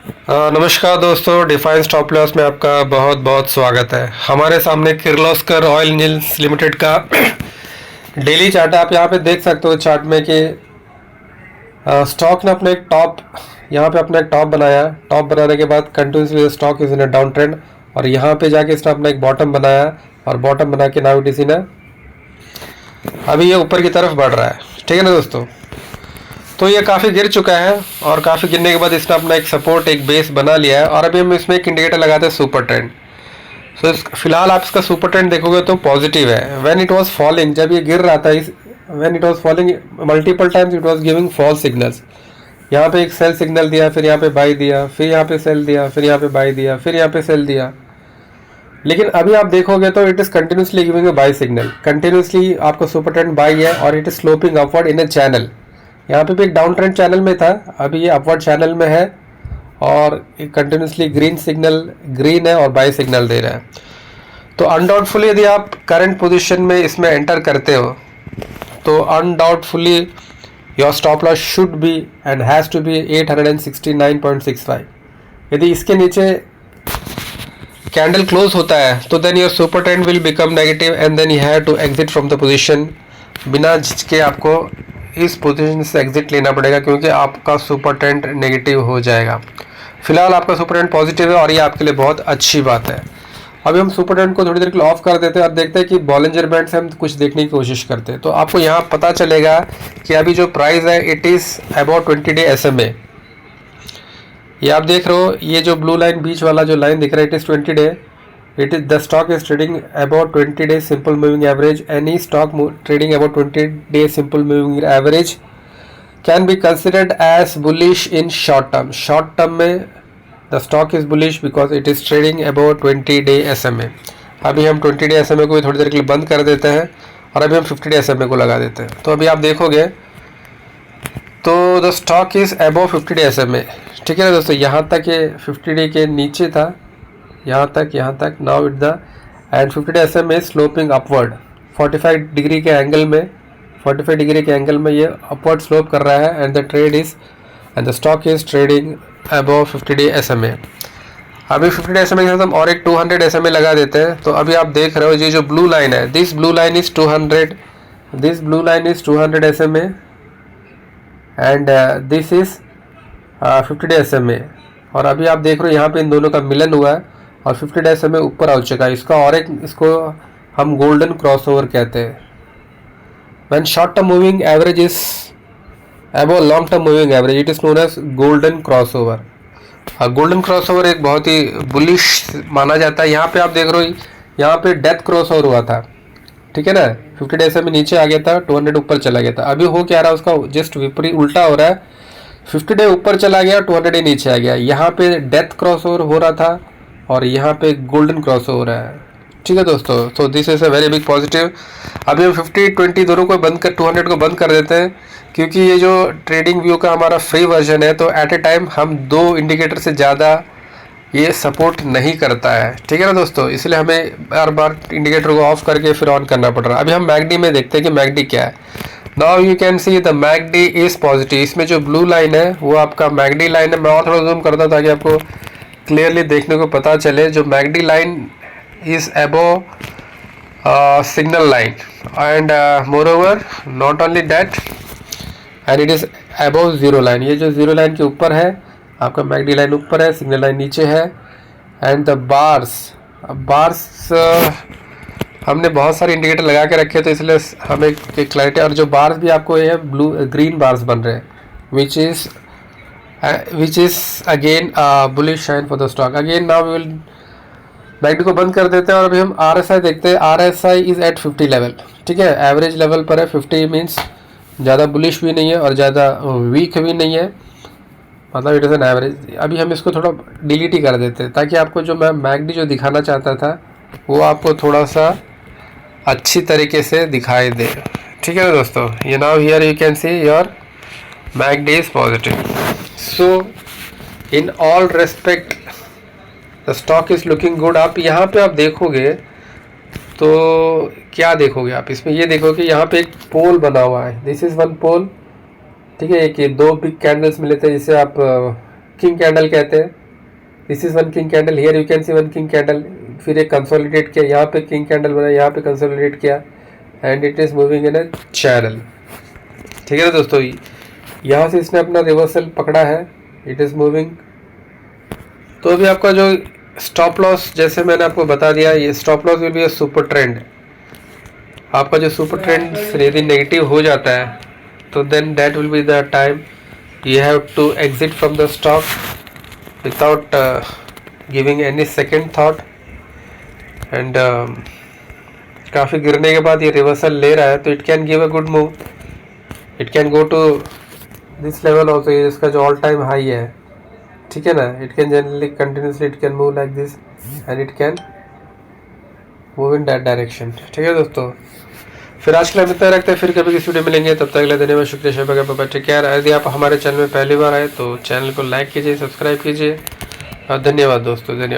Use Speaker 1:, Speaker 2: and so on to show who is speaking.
Speaker 1: नमस्कार दोस्तों, define stop loss में आपका बहुत बहुत स्वागत है। हमारे सामने किर्लोस्कर ऑयल इंजन्स लिमिटेड का डेली चार्ट है। आप यहाँ पे देख सकते हो चार्ट में कि स्टॉक ने अपना एक टॉप, यहाँ पे अपना एक टॉप बनाया। टॉप बनाने के बाद continuously stock is in a down trend, और यहाँ पे जाके इसने अपना एक बॉटम बनाया, और बॉटम बना के नाउ इट इज इन अभी ये ऊपर की तरफ बढ़ रहा है। ठीक है ना दोस्तों, तो ये काफ़ी गिर चुका है, और काफ़ी गिरने के बाद इसने अपना एक सपोर्ट, एक बेस बना लिया है। और अभी हम इसमें एक इंडिकेटर लगाते हैं सुपर ट्रेंड। तो फिलहाल आप इसका सुपर ट्रेंड देखोगे तो पॉजिटिव है। व्हेन इट वाज फॉलिंग, जब ये गिर रहा था, when it was falling multiple times it was giving false signals. यहाँ पे एक सेल सिग्नल दिया, फिर यहाँ पे बाई दिया, फिर यहाँ पे सेल दिया, फिर यहाँ पे बाई दिया, फिर यहाँ पे सेल दिया। लेकिन अभी आप देखोगे तो it is continuously giving a by signal. Continuously आपको सुपर ट्रेंड बाई है, और it is sloping upward in a channel. यहाँ पे भी एक डाउन ट्रेंड चैनल में था, अभी ये अपवर्ड चैनल में है, और कंटिन्यूसली ग्रीन सिग्नल, ग्रीन है और बाई सिग्नल दे रहा है। तो अनडाउटफुली यदि आप करंट पोजीशन में इसमें एंटर करते हो तो undoubtedly your stop loss should be and has to be 869.65। यदि इसके नीचे कैंडल क्लोज होता है तो then your super trend will become negative, and then you have to exit from the position. बिना झिझके आपको इस पोजीशन से एग्जिट लेना पड़ेगा, क्योंकि आपका सुपर ट्रेंड नेगेटिव हो जाएगा। फिलहाल आपका सुपर ट्रेंड पॉजिटिव है, और ये आपके लिए बहुत अच्छी बात है। अभी हम सुपर ट्रेंड को थोड़ी देर के लिए ऑफ कर देते हैं और देखते हैं कि बॉलिंजर बैंड से हम कुछ देखने की कोशिश करते हैं। तो आपको यहाँ पता चलेगा कि अभी जो प्राइस है it is about 20 day SMA। ये आप देख रहे हो, ये जो ब्लू लाइन बीच वाला जो लाइन दिख रहा है it is 20 day. It is the stock is trading about 20 days simple moving average. Any stock trading about 20 days simple moving average can be considered as bullish in short term. Short term में the stock is bullish because it is trading about 20 day SMA. अभी हम 20 day SMA को भी थोड़ी देर के लिए बंद कर देते हैं, और अभी हम 50 day SMA को लगा देते हैं। तो अभी आप देखोगे तो the stock is above 50 day SMA। ठीक है ना दोस्तों, यहाँ तक ये 50 day के नीचे था, यहाँ तक now it the end 50 day SMA sloping upward 45 degree के एंगल में, 45 डिग्री के एंगल में ये अपवर्ड स्लोप कर रहा है, and the trade is and the stock is trading above 50 day SMA। अभी 50 डे SMA के साथ हम और एक 200 SMA लगा देते हैं। तो अभी आप देख रहे हो ये जो ब्लू लाइन है, this blue line is 200, this blue line is 200 SMA, and this is 50 day SMA। और अभी आप देख रहे हो यहाँ पे इन दोनों का मिलन हुआ है, और 50 डे SMA ऊपर आ चुका है इसका, और एक इसको हम गोल्डन क्रॉसओवर कहते हैं। When short term moving average is above long term moving average it is known as golden crossover. Golden crossover एक बहुत ही बुलिश माना जाता है। यहाँ पे आप देख रहे हो, यहाँ पे डेथ क्रॉसओवर हुआ था। ठीक है ना, 50 डे SMA नीचे आ गया था, 200 ऊपर चला गया था। अभी हो क्या रहा है, उसका जस्ट विपरीत उल्टा हो रहा है। 50 डे ऊपर चला गया, 200 डे नीचे आ गया। यहाँ पे डेथ क्रॉसओवर हो रहा था, और यहाँ पे गोल्डन क्रॉस हो रहा है। ठीक है दोस्तों, तो this is a very big positive. अभी हम 50-20 दोनों को बंद कर 200 को बंद कर देते हैं, क्योंकि ये जो ट्रेडिंग व्यू का हमारा फ्री वर्जन है, तो एट ए टाइम हम 2 इंडिकेटर से ज़्यादा ये सपोर्ट नहीं करता है। ठीक है ना दोस्तों, इसलिए हमें बार बार इंडिकेटर को ऑफ करके फिर ऑन करना पड़ रहा है। अभी हम मैकडी में देखते हैं कि मैकडी क्या है। Now you can see the McD is positive. इसमें जो ब्लू लाइन है वो आपका मैकडी लाइन है। मैं और थोड़ा जूम करता ताकि आपको क्लियरली देखने को पता चले। जो McD line is above signal line, and more over not only that, and it is above zero line. ये जो जीरो लाइन के ऊपर है आपका मैकडी लाइन ऊपर है, सिग्नल लाइन नीचे है, एंड द बार्स हमने बहुत सारे इंडिकेटर लगा के रखे, तो इसलिए हमें क्लैरिटी। और जो बार्स भी आपको ये ब्लू ग्रीन बार्स बन रहे हैं, which is again bullish sign for the stock. Again now we will McD को बंद कर देते हैं, और अभी हम RSI देखते हैं। RSI is at 50 level. ठीक है, एवरेज लेवल पर है। 50 मीन्स ज़्यादा बुलिश भी नहीं है और ज़्यादा वीक भी नहीं है, मतलब इट इज़ एन एवरेज। अभी हम इसको थोड़ा डिलीट ही कर देते हैं, ताकि आपको जो मैं मैकडी जो दिखाना चाहता था वो आपको थोड़ा सा अच्छी तरीके से दिखाई दे। ठीक है ना दोस्तों, ये now here you can see your McD is positive. So in all respect the stock is looking good. आप यहाँ पे आप देखोगे तो क्या देखोगे आप इसमें, ये देखो कि यहाँ पे एक पोल बना हुआ है। दिस इज वन पोल। ठीक है, एक ये 2 बिग कैंडल्स मिले थे जिसे आप किंग कैंडल कहते हैं। This is one king candle, here you can see one king candle. फिर एक कंसोलिडेट किया, यहाँ पे किंग कैंडल बना, यहाँ पे कंसोलिडेट किया and it is moving in a channel. ठीक है ना दोस्तों, यहाँ से इसने अपना रिवर्सल पकड़ा है, इट इज मूविंग। तो अभी आपका जो स्टॉप लॉस, जैसे मैंने आपको बता दिया, ये stop loss will be a super trend. आपका जो सुपर ट्रेंड यदि नेगेटिव हो जाता है तो then that will be the time you have to exit from the stock without giving any second thought. And काफ़ी गिरने के बाद ये रिवर्सल ले रहा है तो it can give a good move, it can go to this level also, इसका जो ऑल टाइम हाई है। ठीक है ना, it can generally continuously it can move like this and it can move in that direction. ठीक है दोस्तों, फिर आज के लिए इतना रखते हैं, फिर कभी किसी वीडियो मिलेंगे, तब तक के लिए धन्यवाद, शुक्रिया, शबा बाबा, टेक केयर। यदि आप हमारे चैनल में पहली बार आए तो चैनल को लाइक कीजिए, सब्सक्राइब कीजिए और धन्यवाद दोस्तों, धन्यवाद।